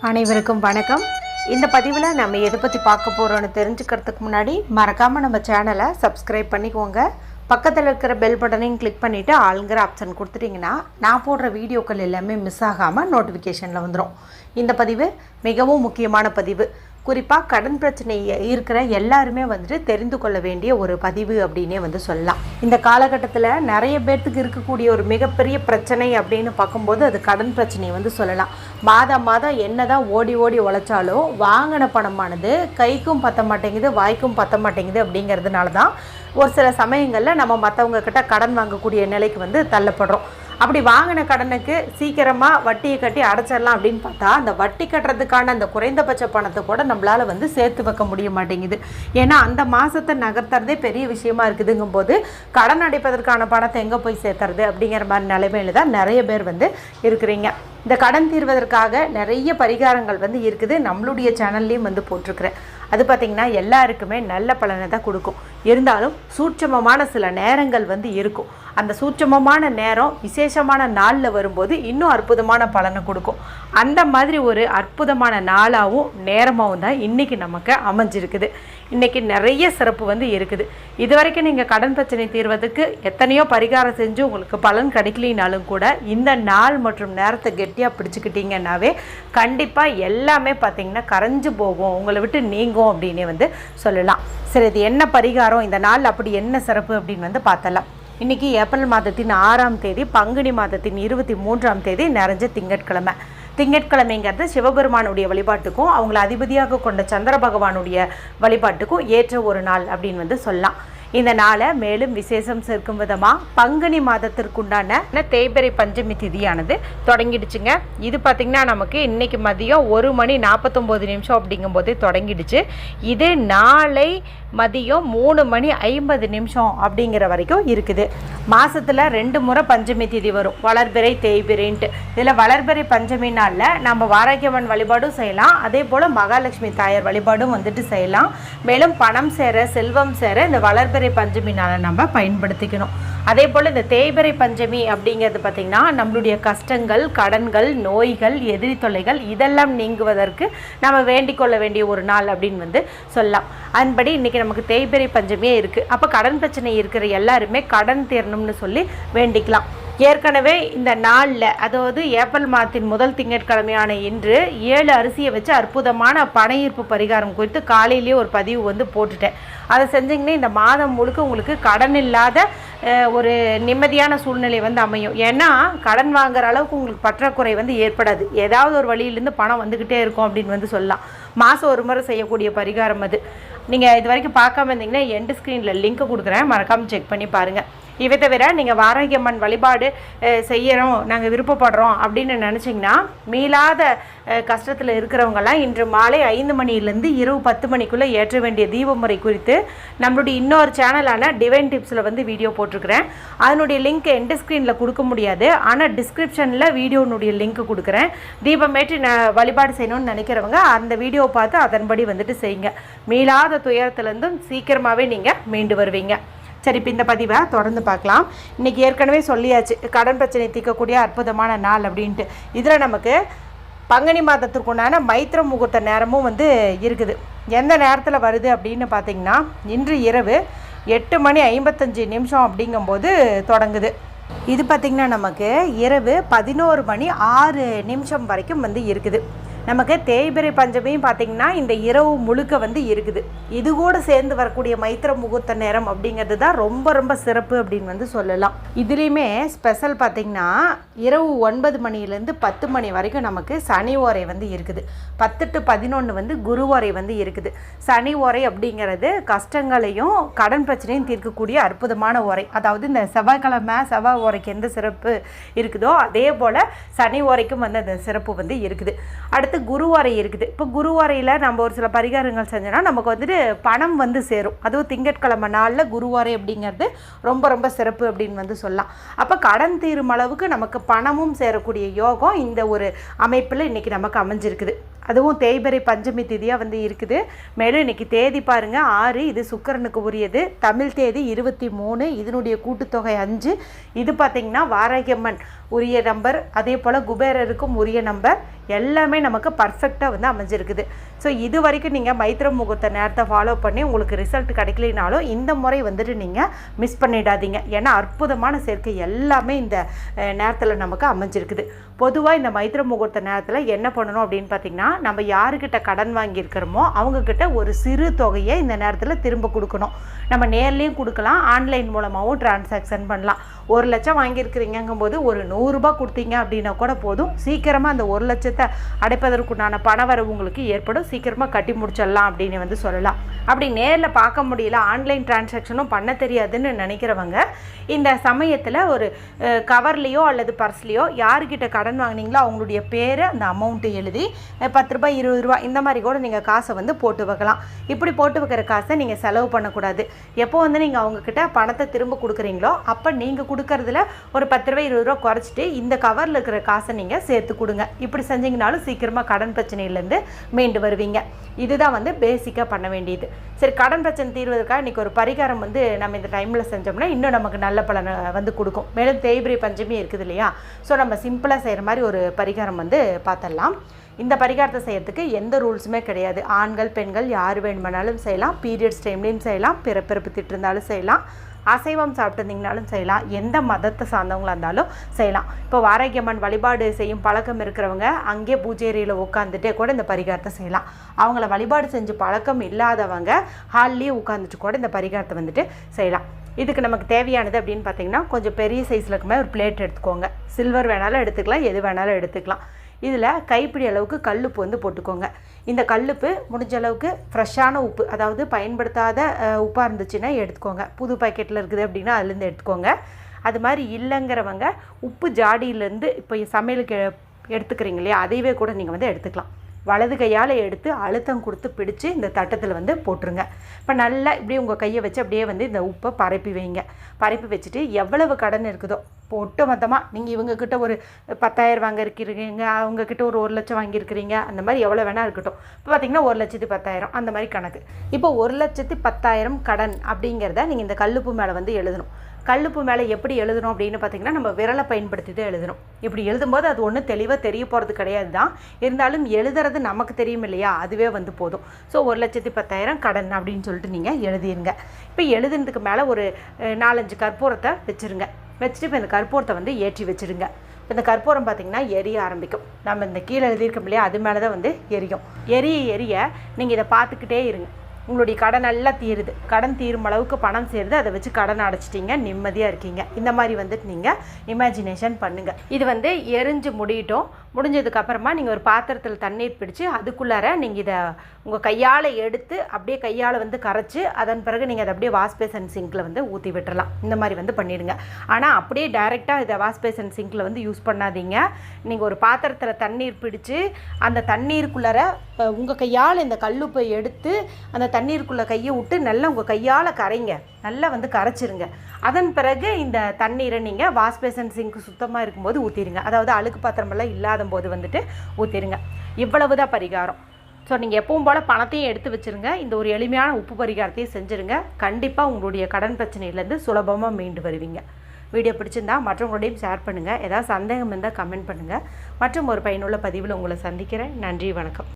அனைவருக்கும் வணக்கம். இந்த பதிவில் நம்ம எதை பற்றி பார்க்க போகிறோன்னு தெரிஞ்சுக்கிறதுக்கு முன்னாடி மறக்காமல் நம்ம சேனலை சப்ஸ்கிரைப் பண்ணிக்கோங்க. பக்கத்தில் இருக்கிற பெல் பட்டனையும் கிளிக் பண்ணிவிட்டு ஆளுங்கிற ஆப்ஷன் கொடுத்துட்டிங்கன்னா நான் போடுற வீடியோக்கள் எல்லாமே மிஸ் ஆகாமல் நோட்டிஃபிகேஷனில் வந்துடும். இந்த பதிவு மிகவும் முக்கியமான பதிவு. குறிப்பாக கடன் பிரச்சனை இருக்கிற எல்லாருமே தெரிந்து கொள்ள வேண்டிய ஒரு பதிவு அப்படின்னே சொல்லலாம். இந்த காலகட்டத்தில் நிறைய பேர்த்துக்கு இருக்கக்கூடிய ஒரு மிகப்பெரிய பிரச்சனை அப்படின்னு பார்க்கும்போது அது கடன் பிரச்சனையை சொல்லலாம். மாதம் மாதம் என்ன தான் ஓடி ஓடி உழைச்சாலும் வாங்கின பணமானது கைக்கும் பற்ற மாட்டேங்குது, வாய்க்கும் பற்ற மாட்டேங்குது. அப்படிங்கிறதுனால தான் ஒரு சில சமயங்களில் நம்ம மற்றவங்க கிட்ட கடன் வாங்கக்கூடிய நிலைக்கு தள்ளப்படுறோம். அப்படி வாங்கின கடனுக்கு சீக்கிரமாக வட்டியை கட்டி அடைச்சிடலாம் அப்படின்னு பார்த்தா அந்த வட்டி கட்டுறதுக்கான அந்த குறைந்தபட்ச பணத்தை கூட நம்மளால் சேர்த்து வைக்க முடிய மாட்டேங்குது. ஏன்னா அந்த மாதத்தை நகர்த்துறதே பெரிய விஷயமா இருக்குதுங்கும் போது கடன் அடைப்பதற்கான பணத்தை எங்கே போய் சேர்த்துறது அப்படிங்கிற மாதிரி நிலைமையில தான் நிறைய பேர் இருக்கிறீங்க. இந்த கடன் தீர்வதற்காக நிறைய பரிகாரங்கள் இருக்குது. நம்மளுடைய சேனல்லையும் போட்டிருக்கிறேன். அது பார்த்திங்கன்னா எல்லாருக்குமே நல்ல பலனை தான் கொடுக்கும். இருந்தாலும் சூட்சமமான சில நேரங்கள் இருக்கும். அந்த சூட்சமமான நேரம் விசேஷமான நாளில் வரும்போது இன்னும் அற்புதமான பலனை கொடுக்கும். அந்த மாதிரி ஒரு அற்புதமான நாளாகவும் நேரமாகவும் தான் இன்றைக்கி நமக்கு அமைஞ்சிருக்குது. இன்றைக்கி நிறைய சிறப்பு இருக்குது. இது வரைக்கும் நீங்கள் கடன் பிரச்சனை தீர்வதற்கு எத்தனையோ பரிகாரம் செஞ்சு உங்களுக்கு பலன் கிடைக்கலினாலும் கூட இந்த நாள் மற்றும் நேரத்தை கெட்டியாக பிடிச்சிக்கிட்டீங்கன்னாவே கண்டிப்பாக எல்லாமே பார்த்திங்கன்னா கரைஞ்சு போகும், உங்களை விட்டு நீங்கும் அப்படின்னே சொல்லலாம். சரி, இது என்ன பரிகாரம், இந்த நாள் அப்படி என்ன சிறப்பு அப்படின்னு பார்த்தலாம். இன்றைக்கி ஏப்ரல் மாதத்தின் 6ஆம் தேதி, பங்குனி மாதத்தின் 23ஆம் தேதி நிறைஞ்ச திங்கட்கிழமை. திங்கட்கிழமைங்கிறது சிவபெருமானுடைய வழிபாட்டுக்கும் அவங்கள அதிபதியாக கொண்ட சந்திர பகவானுடைய வழிபாட்டுக்கும் ஏற்ற ஒரு நாள் அப்படின்னு சொல்லலாம். இந்த நாளை மேலும் விசேஷம் சேர்க்கும் விதமாக பங்குனி மாதத்திற்குண்டான தேய்பிறை பஞ்சமி திதியானது தொடங்கிடுச்சுங்க. இது பார்த்திங்கன்னா நமக்கு இன்றைக்கி மதியம் 1:49 அப்படிங்கும்போது தொடங்கிடுச்சு. இது நாளை மதியம் 3:50 அப்படிங்கிற வரைக்கும் இருக்குது. மாதத்தில் 2 முறை பஞ்சமி திதி வரும், வளர்பிறை தேய்பிறைன்ட்டு. இதில் வளர்பிறை பஞ்சமி நாளில் நம்ம வாராகியம்மன் வழிபாடும் செய்யலாம், அதே போல் மகாலட்சுமி தாயார் வழிபாடும் செய்யலாம். மேலும் பணம் சேர செல்வம் சேர இந்த வளர்பிறை பஞ்சமி நாளை நம்ம பயன்படுத்திக்கணும். அதே போல் இந்த தேய்பிறை பஞ்சமி அப்படிங்கிறது பார்த்திங்கன்னா நம்மளுடைய கஷ்டங்கள், கடன்கள், நோய்கள், எதிரி தொல்லைகள் இதெல்லாம் நீங்குவதற்கு நம்ம வேண்டிக் கொள்ள வேண்டிய ஒரு நாள் அப்படின்னு சொல்லலாம். அதன்படி இன்றைக்கி நமக்கு தேய்பிறை பஞ்சமியே இருக்குது. அப்போ கடன் பிரச்சனை இருக்கிற எல்லாருமே கடன் தீரணும்னு சொல்லி வேண்டிக்கலாம். ஏற்கனவே இந்த நாளில், அதாவது ஏப்ரல் மாதத்தின் முதல் திங்கட்கிழமையான இன்று 7 அரிசியை வச்சு அற்புதமான பண ஈர்ப்பு பரிகாரம் குறித்து காலையிலேயே ஒரு பதிவு போட்டுட்டேன். அதை செஞ்சிங்கன்னா இந்த மாதம் முழுக்க உங்களுக்கு கடன் இல்லாத ஒரு நிம்மதியான சூழ்நிலை அமையும். ஏன்னா கடன் வாங்குற அளவுக்கு உங்களுக்கு பற்றாக்குறை ஏற்படாது. ஏதாவது ஒரு வழியிலேருந்து பணம் வந்துக்கிட்டே இருக்கும் அப்படின்னு சொல்லலாம். மாதம் ஒரு முறை செய்யக்கூடிய பரிகாரம் அது. நீங்கள் இது வரைக்கும் பார்க்காம இருந்தீங்கன்னா எண்டு ஸ்க்ரீனில் லிங்க் கொடுக்குறேன், மறக்காமல் செக் பண்ணி பாருங்கள். இவை தவிர நீங்கள் வாராகியம்மன் வழிபாடு செய்யறோம், நாங்கள் விருப்பப்படுறோம் அப்படின்னு நினச்சிங்கன்னா மீளாத கஷ்டத்தில் இருக்கிறவங்கலாம் இன்று மாலை 5 மணிலேருந்து இரவு 10 மணிக்குள்ளே ஏற்ற வேண்டிய தீப முறை குறித்து நம்மளுடைய இன்னொரு சேனலான டிவைன் டிப்ஸில் வீடியோ போட்டிருக்கிறேன். அதனுடைய லிங்க் எண்டு ஸ்க்ரீனில் கொடுக்க முடியாது, ஆனால் டிஸ்கிரிப்ஷனில் வீடியோனுடைய லிங்க் கொடுக்குறேன். தீபமேற்றி வழிபாடு செய்யணும்னு நினைக்கிறவங்க அந்த வீடியோவை பார்த்து அதன்படி செய்யுங்க. மீளாத துயரத்துலேருந்தும் சீக்கிரமாகவே நீங்கள் மீண்டு வருவீங்க. சரி, இப்போ இந்த பதிவை தொடர்ந்து பார்க்கலாம். இன்றைக்கி ஏற்கனவே சொல்லியாச்சு கடன் பிரச்சனை தீர்க்கக்கூடிய அற்புதமான நாள் அப்படின்ட்டு. இதில் நமக்கு பங்குனி மாதத்திற்குண்டான மைத்திர முகூர்த்த நேரமும் இருக்குது. எந்த நேரத்தில் வருது அப்படின்னு பார்த்திங்கன்னா இன்று இரவு 8:55 அப்படிங்கும்போது தொடங்குது. இது பார்த்திங்கன்னா நமக்கு இரவு 11:06 வரைக்கும் இருக்குது. நமக்கு தேய்பிறை பஞ்சமியும் பார்த்திங்கன்னா இந்த இரவு முழுக்க இருக்குது. இது கூட சேர்ந்து வரக்கூடிய மைத்திர முகூர்த்த நேரம் அப்படிங்கிறது தான் ரொம்ப ரொம்ப சிறப்பு அப்படின்னு சொல்லலாம். இதுலேயுமே ஸ்பெஷல் பார்த்திங்கன்னா இரவு 9 மணிலேருந்து 10 மணி வரைக்கும் நமக்கு சனி ஓரை இருக்குது. 10 to 11 குரு ஓரை இருக்குது. சனி ஓரை அப்படிங்கிறது கஷ்டங்களையும் கடன் பிரச்சனையும் தீர்க்கக்கூடிய அற்புதமான ஓரை. அதாவது இந்த செவ்வாய்க்கிழமை செவ்வாய் ஓரைக்கு எந்த சிறப்பு இருக்குதோ அதே போல் சனி ஓரைக்கும் அந்த சிறப்பு இருக்குது. அடுத்து குருவாரை இருக்குது. இப்போ குருவாரையில் நம்ம ஒரு சில பரிகாரங்கள் செஞ்சோன்னா நமக்கு பணம் சேரும். அதுவும் திங்கட்கிழமை நாளில் குருவாரை அப்படிங்கிறது ரொம்ப ரொம்ப சிறப்பு அப்படின்னு சொல்லலாம். அப்போ கடன் தீரும் அளவுக்கு நமக்கு பணமும் சேரக்கூடிய யோகம் இந்த ஒரு அமைப்பில் இன்றைக்கி நமக்கு அமைஞ்சிருக்குது. அதுவும் தேய்பிறை பஞ்சமி திதியாக வந்து இருக்குது. மேலும் இன்றைக்கி தேதி பாருங்கள் 6, இது சுக்கிரனுக்கு உரியது. தமிழ் தேதி 23, இதனுடைய கூட்டுத்தொகை 5. இது பார்த்திங்கன்னா வாராகியம்மன் உரிய நம்பர், அதே போல் குபேரருக்கும் உரிய நம்பர், எல்லாமே நமக்கு பர்ஃபெக்டாக வந்து அமைஞ்சிருக்குது. ஸோ இது வரைக்கும் நீங்கள் மைத்திர முகூர்த்த நேரத்தை ஃபாலோ பண்ணி உங்களுக்கு ரிசல்ட் கிடைக்கலினாலும் இந்த முறை வந்துட்டு நீங்கள் மிஸ் பண்ணிடாதீங்க. ஏன்னா அற்புதமான சேர்க்கை எல்லாமே இந்த நேரத்தில் நமக்கு அமைஞ்சிருக்குது. பொதுவாக இந்த மைத்திர முகூர்த்த நேரத்தில் என்ன பண்ணணும் அப்படின்னு பார்த்திங்கன்னா, நம்ம யாருக்கிட்ட கடன் வாங்கியிருக்கிறோமோ அவங்கக்கிட்ட ஒரு சிறு தொகையை இந்த நேரத்தில் திரும்ப கொடுக்கணும். நம்ம நேர்லேயும் கொடுக்கலாம், ஆன்லைன் மூலமாகவும் டிரான்சாக்ஷன் பண்ணலாம். 1 லட்சம் வாங்கியிருக்கிறீங்கும் போது ஒரு 100 ரூபாய் கொடுத்தீங்க அப்படின்னா கூட போதும். சீக்கிரமாக அந்த 1 லட்சத்தை அடைப்பதற்குண்டான பணவரவு உங்களுக்கு ஏற்படும். சீக்கிரமாக கட்டி முடிச்சிடலாம் அப்படின்னு வந்து சொல்லலாம். அப்படி நேரில் பார்க்க முடியல, ஆன்லைன் டிரான்சாக்ஷனும் பண்ண தெரியாதுன்னு நினைக்கிறவங்க இந்த சமயத்தில் ஒரு கவர்லேயோ அல்லது பர்ஸ்லேயோ யாருக்கிட்ட கடன் வாங்கினீங்களோ அவங்களுடைய பேரை, அந்த அமௌண்ட்டு எழுதி 10 ரூபாய் 20 ரூபா இந்த மாதிரி கூட நீங்கள் காசை வந்து போட்டு வைக்கலாம். இப்படி போட்டு வைக்கிற காசை நீங்கள் செலவு பண்ணக்கூடாது. எப்போ வந்து நீங்கள் அவங்கக்கிட்ட பணத்தை திரும்ப கொடுக்குறீங்களோ அப்போ நீங்கள் கொடுக்கறதுல ஒரு 10 ரூபாய் 20 ரூபா குறைச்சிட்டு இந்த கவரில் இருக்கிற காசை நீங்கள் சேர்த்து கொடுங்க. இப்படி செஞ்சிங்கனாலும் சீக்கிரமாக கடன் பிரச்சனையிலேருந்து மீண்டு வருவீங்க. இதுதான் வந்து பேசிக்காக பண்ண வேண்டியது. சரி, கடன் பிரச்சனை தீர்வதற்காக இன்றைக்கி ஒரு பரிகாரம் வந்து நம்ம இந்த டைமில் செஞ்சோம்னா இன்னும் நமக்கு நல்ல பலனை வந்து கொடுக்கும். மேலும் தேய்பிறை பஞ்சமி இருக்குது இல்லையா, ஸோ நம்ம சிம்பிளாக செய்கிற மாதிரி ஒரு பரிகாரம் வந்து பார்த்துடலாம். இந்த பரிகாரத்தை செய்யறதுக்கு எந்த ரூல்ஸுமே கிடையாது. ஆண்கள் பெண்கள் யார் வேணுமானாலும் செய்யலாம். பீரியட்ஸ் டைம்லேயும் செய்யலாம், பிறப்பிறப்பு திட்டு இருந்தாலும் செய்யலாம், அசைவம் சாப்பிட்டுருந்தீங்கனாலும் செய்யலாம், எந்த மதத்தை சார்ந்தவங்களாக இருந்தாலும் செய்யலாம். இப்போ வாராகியம்மன் வழிபாடு செய்யும் பழக்கம் இருக்கிறவங்க அங்கே பூஜேரியில் உட்காந்துட்டே கூட இந்த பரிகாரத்தை செய்யலாம். அவங்கள வழிபாடு செஞ்சு பழக்கம் இல்லாதவங்க ஹால்லேயே உட்காந்துட்டு கூட இந்த பரிகாரத்தை வந்துட்டு செய்யலாம். இதுக்கு நமக்கு தேவையானது அப்படின்னு பார்த்தீங்கன்னா, கொஞ்சம் பெரிய சைஸில் இருக்குமே ஒரு பிளேட் எடுத்துக்கோங்க. சில்வர் வேணாலும் எடுத்துக்கலாம், எது வேணாலும் எடுத்துக்கலாம். இதில் கைப்பிடி அளவுக்கு கல்லுப்பு வந்து போட்டுக்கோங்க. இந்த கல்லுப்பு முடிஞ்ச அளவுக்கு ஃப்ரெஷ்ஷான உப்பு, அதாவது பயன்படுத்தாத உப்பாக இருந்துச்சுன்னா எடுத்துக்கோங்க. புது பாக்கெட்டில் இருக்குது அப்படின்னா அதுலேருந்து எடுத்துக்கோங்க. அது மாதிரி இல்லைங்கிறவங்க உப்பு ஜாடியிலேருந்து இப்போ சமையலுக்கு எடுத்துக்கிறீங்க இல்லையா, அதையவே கூட நீங்கள் வந்து எடுத்துக்கலாம். வலது கையால் எடுத்து அழுத்தம் கொடுத்து பிடிச்சி இந்த தட்டத்தில் வந்து போட்டுருங்க. இப்போ நல்லா இப்படியே உங்கள் கையை வச்சு அப்படியே வந்து இந்த உப்பை பரப்பி வைங்க. பரப்பி வச்சுட்டு எவ்வளவு கடன் இருக்குதோ ஒட்டு மொத்தமாக நீங்கள் இவங்கக்கிட்ட ஒரு 10,000 வாங்கியிருக்கிறீங்க, அவங்கக்கிட்ட ஒரு 1 லட்சம் வாங்கியிருக்கிறீங்க, அந்த மாதிரி எவ்வளோ வேணால் இருக்கட்டும். இப்போ பார்த்திங்கன்னா 1,10,000 அந்த மாதிரி கணக்கு. இப்போ 1,10,000 கடன் அப்படிங்கிறத நீங்கள் இந்த கல்லுப்பு மேலே வந்து எழுதணும். கல்லுப்பு மேலே எப்படி எழுதணும் அப்படின்னு பார்த்திங்கன்னா, நம்ம விரலை பயன்படுத்தி தான் எழுதணும். இப்படி எழுதும்போது அது ஒன்றும் தெளிவாக தெரிய போகிறது கிடையாது தான், இருந்தாலும் எழுதுறது நமக்கு தெரியும் இல்லையா, அதுவே வந்து போதும். ஸோ 1,10,000 கடன் அப்படின்னு சொல்லிட்டு நீங்கள் எழுதிருங்க. இப்போ எழுதுனதுக்கு மேலே ஒரு 4-5 கற்பூரத்தை வச்சுருங்க. வச்சுட்டு இப்போ இந்த கற்பூரத்தை வந்து ஏற்றி வச்சுருங்க. இப்போ இந்த கற்பூரம் பார்த்திங்கன்னா எரிய ஆரம்பிக்கும். நம்ம இந்த கீழே எழுதியிருக்கோம் இல்லையா, அது மேலே தான் வந்து எரியும். எரிய நீங்கள் இதை பார்த்துக்கிட்டே இருங்க. உங்களுடைய கடன் எல்லாம் தீருது, கடன் தீரும் அளவுக்கு பணம் சேருது, அதை வச்சு கடன் அடைச்சிட்டிங்க, நிம்மதியாக இருக்கீங்க. இந்த மாதிரி வந்துட்டு நீங்கள் இமேஜினேஷன் பண்ணுங்கள். இது வந்து எரிஞ்சு முடிஞ்சதுக்கப்புறமா நீங்கள் ஒரு பாத்திரத்தில் தண்ணீர் பிடிச்சி அதுக்குள்ளார நீங்கள் இதை உங்கள் கையால் எடுத்து அப்படியே கையால் வந்து கரைச்சி அதன் பிறகு நீங்கள் அதை அப்படியே வாஷ் பேசன் சிங்கில் வந்து ஊற்றி விட்டுறலாம். இந்த மாதிரி வந்து பண்ணிவிடுங்க. ஆனால் அப்படியே டைரெக்டாக இதை வாஷ் பேசன் சிங்கில் வந்து யூஸ் பண்ணாதீங்க. நீங்கள் ஒரு பாத்திரத்தில் தண்ணீர் பிடிச்சி அந்த தண்ணீருக்குள்ளார உங்கள் கையால் இந்த கல்லுப்பை எடுத்து அந்த தண்ணீருக்குள்ளே கையை விட்டு நல்லா உங்கள் கையால் கரைங்க, நல்லா வந்து கரைச்சிருங்க. அதன் பிறகு இந்த தண்ணீரை நீங்கள் வாஷ் பேசன் சிங்க் சுத்தமாக இருக்கும்போது ஊற்றிடுங்க. அதாவது அழுக்கு பாத்திரமெல்லாம் இல்லாத போது வந்துட்டு ஊற்றிடுங்க. இவ்வளவு தான் பரிகாரம். ஸோ நீங்கள் எப்பவும் போல் பணத்தையும் எடுத்து வச்சுருங்க. இந்த ஒரு எளிமையான உப்பு பரிகாரத்தையும் செஞ்சுருங்க. கண்டிப்பாக உங்களுடைய கடன் பிரச்சனையிலேருந்து சுலபமாக மீண்டு வருவீங்க. வீடியோ பிடிச்சிருந்தா மற்றவங்களோடையும் ஷேர் பண்ணுங்கள். ஏதாவது சந்தேகம் இருந்தால் கமெண்ட் பண்ணுங்கள். மற்றும் ஒரு பயனுள்ள பதிவில் உங்களை சந்திக்கிறேன். நன்றி, வணக்கம்.